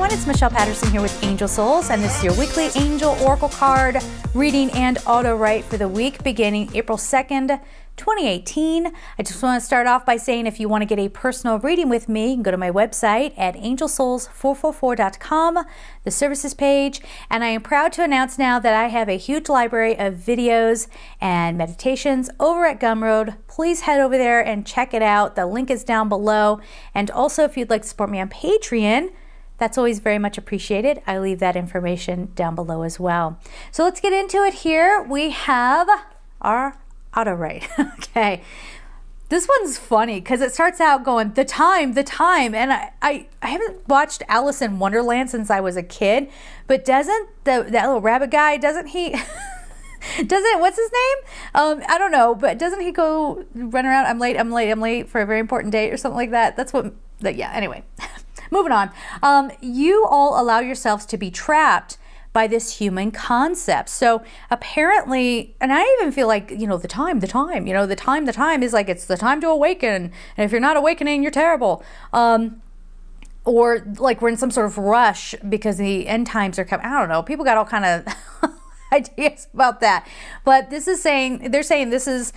everyone, it's Michelle Patterson here with Angel Souls, and this is your weekly Angel Oracle card reading and auto write for the week beginning April 2nd, 2018. I just want to start off by saying if you want to get a personal reading with me, you can go to my website at angelsouls444.com, the services page, and I am proud to announce now that I have a huge library of videos and meditations over at Gumroad. Please head over there and check it out. The link is down below. And also, if you'd like to support me on Patreon, that's always very much appreciated. I leave that information down below as well. So let's get into it here. We have our auto write. Okay. This one's funny because it starts out going, the time. And I haven't watched Alice in Wonderland since I was a kid, but doesn't that little rabbit guy, doesn't he, what's his name? I don't know, but doesn't he go run around? I'm late for a very important date or something like that. Yeah, anyway, moving on. You all allow yourselves to be trapped by this human concept. So apparently, and I even feel like, the time is like, it's the time to awaken. And if you're not awakening, you're terrible. Or like we're in some sort of rush because the end times are coming. I don't know. People got all kind of ideas about that. But they're saying this is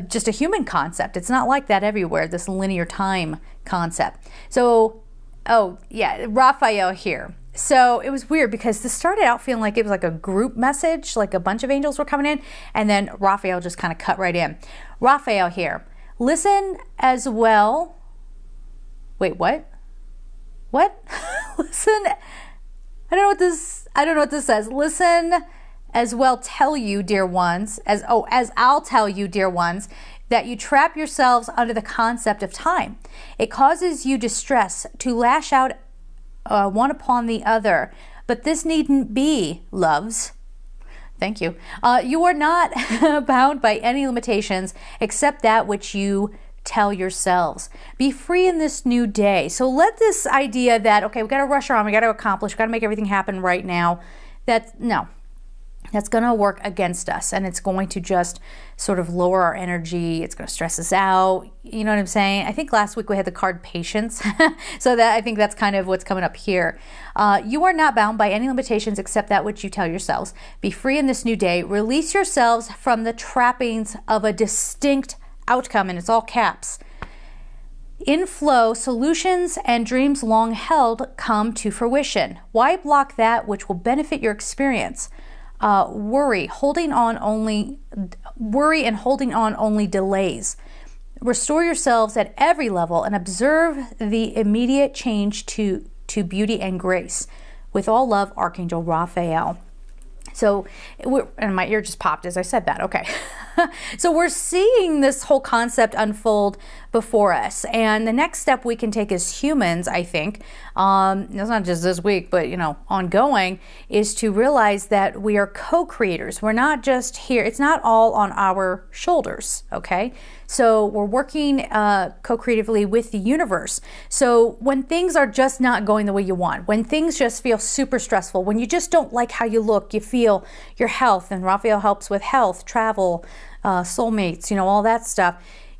just a human concept. It's not like that everywhere, this linear time concept. So, oh yeah, Raphael here. So it was weird because this started out feeling like it was like a group message, like a bunch of angels were coming in, and then Raphael just kind of cut right in. Raphael here. Listen as well. Wait, what? What? Listen. I don't know what this says. Listen as well tell you, dear ones, as I'll tell you, dear ones, that you trap yourselves under the concept of time. It causes you distress to lash out one upon the other, but this needn't be, loves. Thank you. You are not bound by any limitations except that which you tell yourselves. Be free in this new day. So let this idea that, okay, we got to rush around, we got to accomplish, we got to make everything happen right now, that's going to work against us, and it's going to just sort of lower our energy. It's going to stress us out. You know what I'm saying? I think last week we had the card patience. So I think that's kind of what's coming up here. You are not bound by any limitations except that which you tell yourselves. Be free in this new day. Release yourselves from the trappings of a distinct outcome, and it's all caps. In flow, solutions and dreams long held come to fruition. Why block that which will benefit your experience? Worry and holding on only delays. Restore yourselves at every level and observe the immediate change to beauty and grace. With all love, Archangel Raphael. So, and my ear just popped as I said that. Okay. So we're seeing this whole concept unfold before us. And the next step we can take as humans, I think, it's not just this week, but, ongoing, is to realize that we are co-creators. We're not just here. It's not all on our shoulders. Okay. So we're working co-creatively with the universe. So when things are just not going the way you want, when things just feel super stressful, when you just don't like how you look, you feel, your health, and Raphael helps with health, travel, soulmates, all that stuff,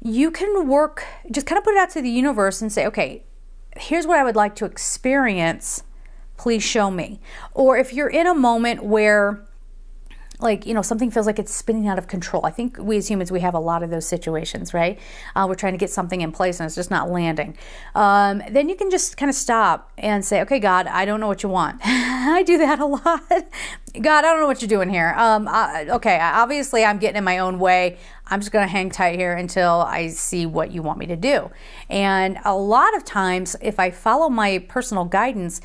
you can work, just kind of put it out to the universe and say, okay, here's what I would like to experience. Please show me. Or if you're in a moment where, like, something feels like it's spinning out of control. I think we as humans, we have a lot of those situations, right? We're trying to get something in place and it's just not landing. Then you can just kind of stop and say, okay, God, I don't know what you want. I do that a lot. God, I don't know what you're doing here. Okay, obviously I'm getting in my own way. I'm just going to hang tight here until I see what you want me to do. And a lot of times, if I follow my personal guidance,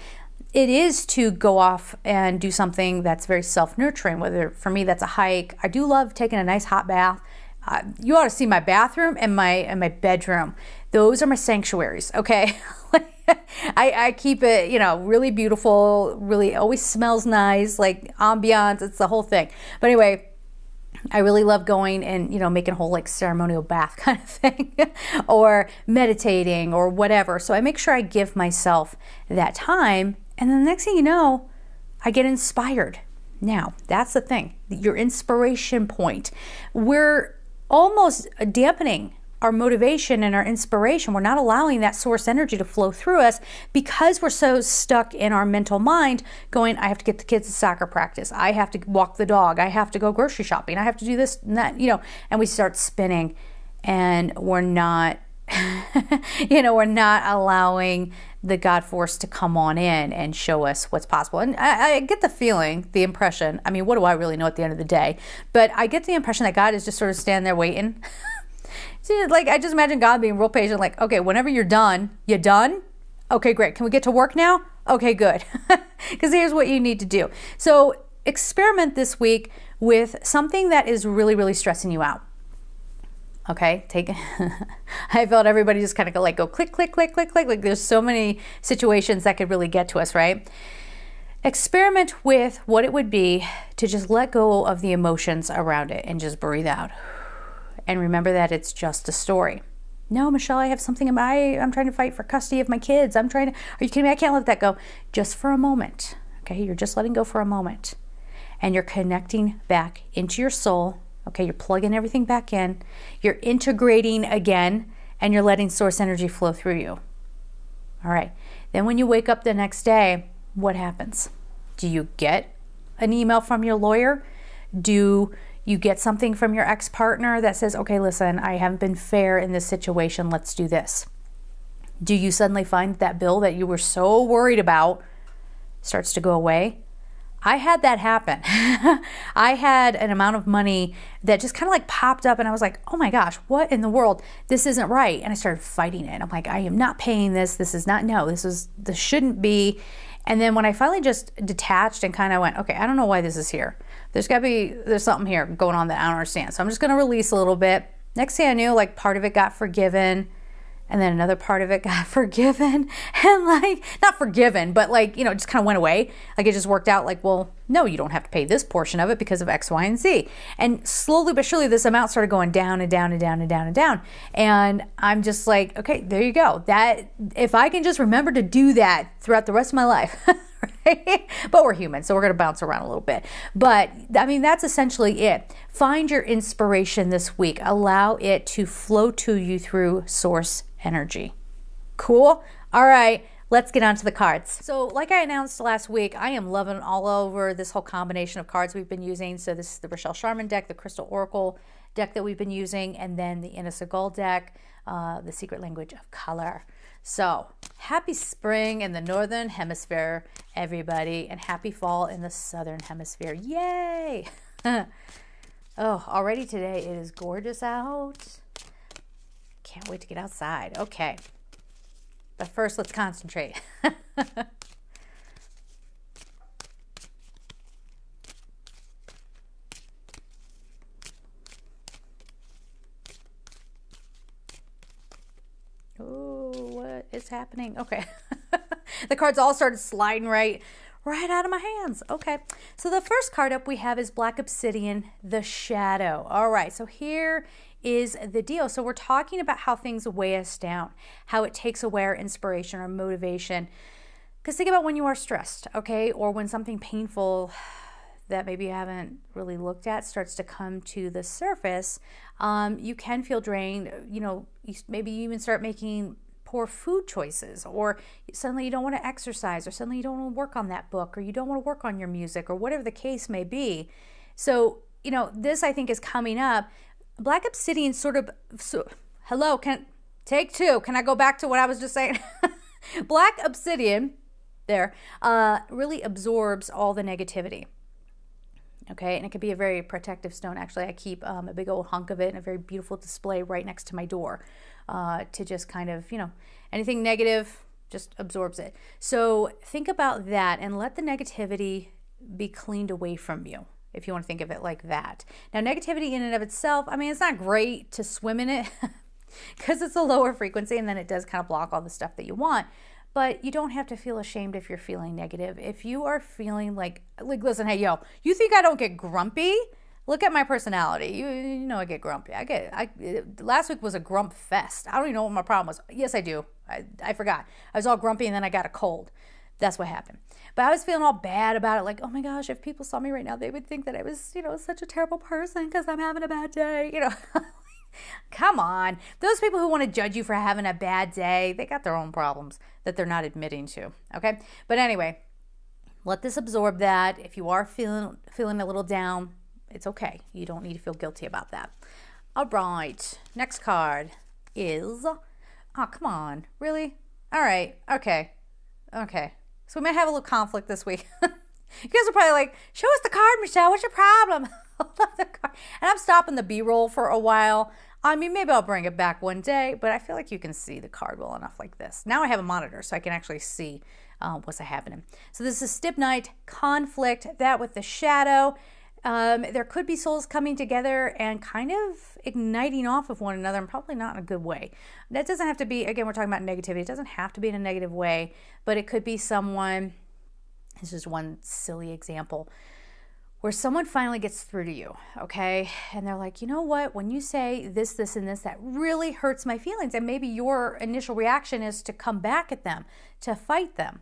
it is to go off and do something that's very self-nurturing, whether for me that's a hike. I do love taking a nice hot bath. You ought to see my bathroom and my bedroom. Those are my sanctuaries, okay? I keep it, really beautiful, really always smells nice, like ambiance, it's the whole thing. But anyway, I really love going and, making a whole like ceremonial bath kind of thing or meditating or whatever. So I make sure I give myself that time. And then the next thing you know, I get inspired. Now, that's the thing, your inspiration point. We're almost dampening our motivation and our inspiration. We're not allowing that source energy to flow through us because we're so stuck in our mental mind going, I have to get the kids to soccer practice. I have to walk the dog. I have to go grocery shopping. I have to do this and that, and we start spinning and we're not, we're not allowing the God force to come on in and show us what's possible. And I get the feeling, the impression, I mean, what do I really know at the end of the day? But I get the impression that God is just sort of standing there waiting. See, like, I just imagine God being real patient, like, okay, whenever you're done, you done? Okay, great. Can we get to work now? Okay, good. Because here's what you need to do. So experiment this week with something that is really, really stressing you out. Okay, I felt everybody just kind of go click, click, click, click, click. Like there's so many situations that could really get to us, right? Experiment with what it would be to just let go of the emotions around it and just breathe out. And remember that it's just a story. No, Michelle, I have something I'm trying to fight for custody of my kids. Are you kidding me? I can't let that go. Just for a moment. Okay, you're just letting go for a moment. And you're connecting back into your soul. Okay, you're plugging everything back in, you're integrating again, and you're letting source energy flow through you. All right, then when you wake up the next day, what happens? Do you get an email from your lawyer? Do you get something from your ex-partner that says, okay, listen, I haven't been fair in this situation, let's do this? Do you suddenly find that bill that you were so worried about starts to go away? I had that happen. I had an amount of money that just kind of like popped up and I was like, oh my gosh, what in the world? This isn't right. And I started fighting it. I'm like, I am not paying this. This is not, no, this shouldn't be. And then when I finally just detached and kind of went, okay, I don't know why this is here. There's something here going on that I don't understand. So I'm just going to release a little bit. Next thing I knew, like part of it got forgiven. And then another part of it got forgiven and like, not forgiven, but like, just kind of went away. Like it just worked out like, well, no, you don't have to pay this portion of it because of X, Y, and Z. And slowly but surely this amount started going down and down and down and down and down. And I'm just like, okay, there you go. That, if I can just remember to do that throughout the rest of my life, right? But we're human, so we're going to bounce around a little bit. But I mean, that's essentially it. Find your inspiration this week. Allow it to flow to you through source energy. Cool? All right, let's get on to the cards. So like I announced last week, I am loving all over this whole combination of cards we've been using. So this is the Rochelle Sharman deck, the Crystal Oracle deck that we've been using, and then the Ina Segal deck, the Secret Language of Color. So happy spring in the Northern Hemisphere, everybody, and happy fall in the Southern Hemisphere. Yay! Oh, already today it is gorgeous out. Can't wait to get outside. Okay. But first, let's concentrate. Oh, what is happening? Okay. The cards all started sliding right out of my hands. Okay. So the first card up we have is Black Obsidian, the Shadow. All right. So here is the deal. So we're talking about how things weigh us down, how it takes away our inspiration or motivation. Because think about when you are stressed, okay, or when something painful that maybe you haven't really looked at starts to come to the surface, you can feel drained. Maybe you even start making poor food choices, or suddenly you don't want to exercise, or suddenly you don't want to work on that book, or you don't want to work on your music, or whatever the case may be. So, this I think is coming up. Black Obsidian hello, take two. Can I go back to what I was just saying? Black Obsidian, really absorbs all the negativity. Okay, and it can be a very protective stone. Actually, I keep a big old hunk of it in a very beautiful display right next to my door to just kind of, anything negative just absorbs it. So think about that and let the negativity be cleaned away from you, if you want to think of it like that. Now, negativity in and of itself, I mean, it's not great to swim in it because it's a lower frequency and then it does kind of block all the stuff that you want. But you don't have to feel ashamed if you're feeling negative. If you are feeling like listen, hey, yo, you think I don't get grumpy? Look at my personality. You know I get grumpy. Last week was a grump fest. I don't even know what my problem was. Yes, I do. I forgot. I was all grumpy and then I got a cold. That's what happened. But I was feeling all bad about it. Like, oh my gosh, if people saw me right now, they would think that I was, such a terrible person because I'm having a bad day. Come on. Those people who want to judge you for having a bad day, they got their own problems that they're not admitting to. Okay? But anyway, let this absorb that. If you are feeling a little down, it's okay. You don't need to feel guilty about that. All right. Next card is, oh, come on. Really? All right. Okay. So we might have a little conflict this week. You guys are probably like, show us the card, Michelle. What's your problem? I love the card. And I'm stopping the B-roll for a while. I mean, maybe I'll bring it back one day, but I feel like you can see the card well enough like this. Now I have a monitor, so I can actually see what's happening. So this is Stibnite conflict, that with the shadow. There could be souls coming together and kind of igniting off of one another, and probably not in a good way. That doesn't have to be, again, we're talking about negativity. It doesn't have to be in a negative way, but it could be someone, this is one silly example, where someone finally gets through to you, okay? And they're like, you know what? When you say this, this, and this, that really hurts my feelings. And maybe your initial reaction is to come back at them, to fight them.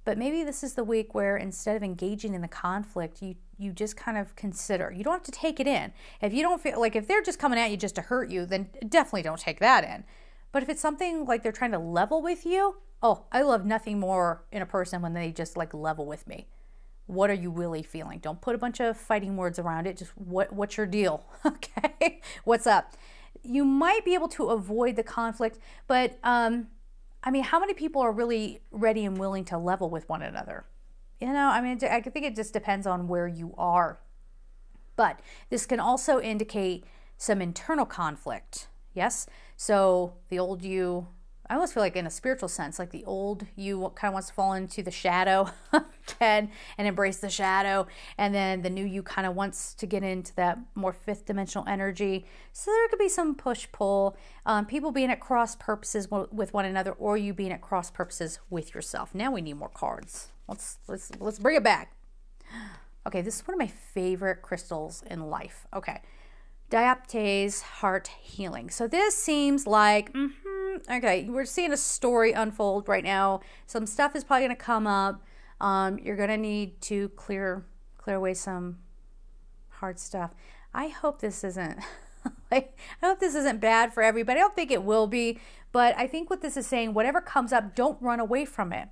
But maybe this is the week where instead of engaging in the conflict, you just kind of consider. You don't have to take it in. If you don't feel like, if they're just coming at you just to hurt you, then definitely don't take that in. But if it's something like they're trying to level with you, oh, I love nothing more in a person when they just like level with me. What are you really feeling? Don't put a bunch of fighting words around it. Just what's your deal? Okay, what's up? You might be able to avoid the conflict, but I mean, how many people are really ready and willing to level with one another? You know, I mean, I think it just depends on where you are. But this can also indicate some internal conflict. Yes? So the old you, I almost feel like in a spiritual sense, like the old you kind of wants to fall into the shadow and embrace the shadow. And then the new you kind of wants to get into that more fifth dimensional energy. So there could be some push-pull, people being at cross purposes with one another, or you being at cross purposes with yourself. Now we need more cards. Let's bring it back. Okay, this is one of my favorite crystals in life. Okay. Dioptase heart healing. So this seems like, okay, we're seeing a story unfold right now. Some stuff is probably going to come up. You're going to need to clear away some hard stuff. I hope this isn't, I hope this isn't bad for everybody. I don't think it will be, but I think what this is saying, whatever comes up, don't run away from it.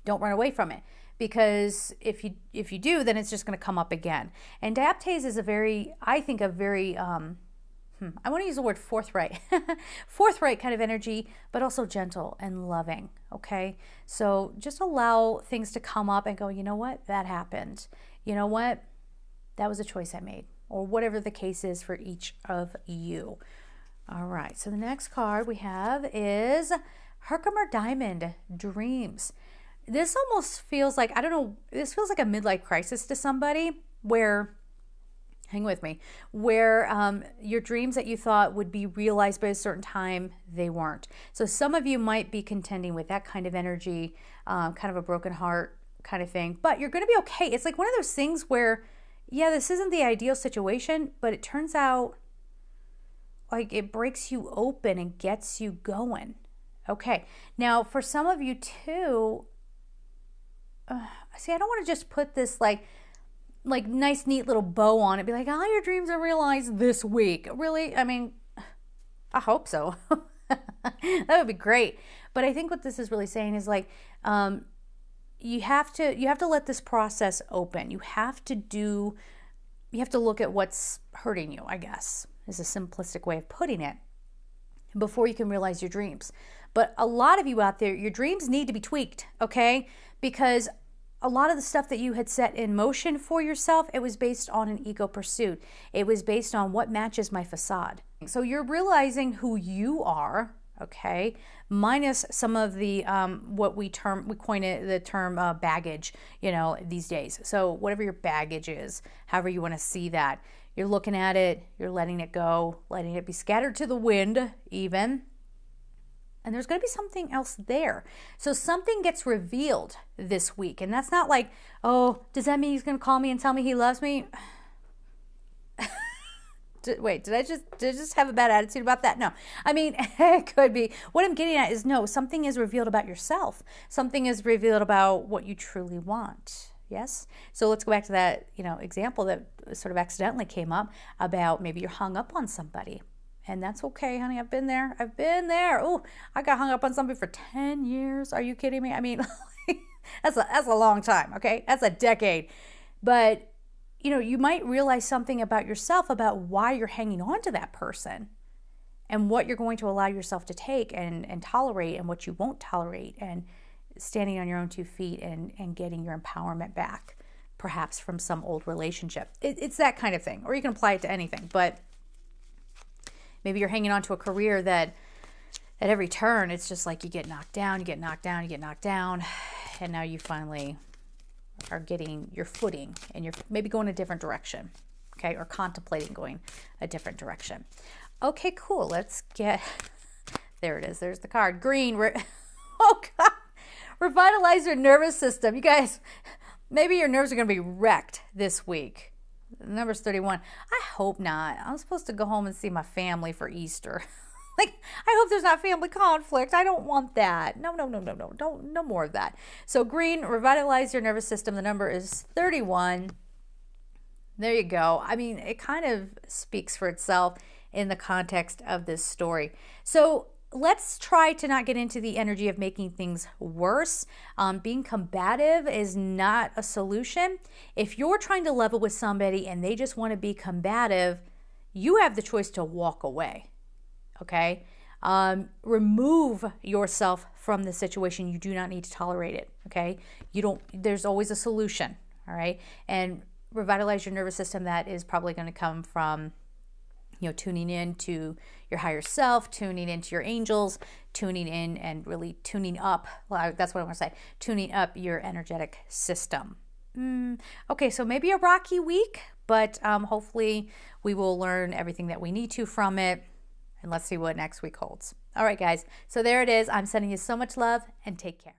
Don't run away from it. Because if you do, then it's just going to come up again. And dioptase is I think a very, I want to use the word forthright, forthright kind of energy, but also gentle and loving, okay? So just allow things to come up and go, you know what, that happened. You know what, that was a choice I made, or whatever the case is for each of you. All right, so the next card we have is Herkimer Diamond, Dreams. This almost feels like, I don't know, this feels like a midlife crisis to somebody where, hang with me, where your dreams that you thought would be realized by a certain time, they weren't. So some of you might be contending with that kind of energy, kind of a broken heart kind of thing, but you're going to be okay. It's like one of those things where, yeah, this isn't the ideal situation, but it turns out like it breaks you open and gets you going. Okay. Now for some of you too, see, I don't want to just put this like nice, neat little bow on it. Be like, all your dreams are realized this week. Really? I mean, I hope so. That would be great. But I think what this is really saying is like, you have to let this process open. You have to look at what's hurting you, I guess, is a simplistic way of putting it, before you can realize your dreams. But a lot of you out there, your dreams need to be tweaked, okay? Because a lot of the stuff that you had set in motion for yourself, it was based on an ego pursuit. It was based on what matches my facade. So you're realizing who you are, okay? Minus some of the, what we coin it the term baggage, you know, these days. So whatever your baggage is, however you want to see that, you're looking at it, you're letting it go, letting it be scattered to the wind even. And there's going to be something else there. So something gets revealed this week. And that's not like, oh, does that mean he's going to call me and tell me he loves me? Wait, did I just have a bad attitude about that? No. I mean, it could be. What I'm getting at is, no, something is revealed about yourself. Something is revealed about what you truly want. Yes. So let's go back to that, example that sort of accidentally came up about maybe you're hung up on somebody. And that's okay, honey. I've been there. Oh, I got hung up on somebody for 10 years. Are you kidding me? I mean, that's a long time, okay? That's a decade. But, you might realize something about yourself about why you're hanging on to that person and what you're going to allow yourself to take and tolerate and what you won't tolerate, and standing on your own 2 feet and getting your empowerment back, perhaps from some old relationship. It's that kind of thing. Or you can apply it to anything. But maybe you're hanging on to a career that at every turn, it's just like you get knocked down, you get knocked down, you get knocked down, and now you finally are getting your footing and you're maybe going a different direction, okay, or contemplating going a different direction. Okay, cool. Let's get, there it is. There's the card. Green. Oh, God. Revitalize your nervous system. You guys, maybe your nerves are going to be wrecked this week. The number's 31. I hope not. I'm supposed to go home and see my family for Easter. I hope there's not family conflict. I don't want that. No. No more of that. So green, revitalize your nervous system. The number is 31. There you go. I mean, it kind of speaks for itself in the context of this story. So let's try to not get into the energy of making things worse. Being combative is not a solution. If you're trying to level with somebody and they just want to be combative, you have the choice to walk away. Okay? Remove yourself from the situation. You do not need to tolerate it. Okay? There's always a solution. All right? And revitalize your nervous system. That is probably going to come from tuning in to your higher self, tuning into your angels, tuning in and really tuning up. Well, that's what I want to say. Tuning up your energetic system. Okay, so maybe a rocky week, but hopefully we will learn everything that we need to from it. And let's see what next week holds. All right, guys. So there it is. I'm sending you so much love and take care.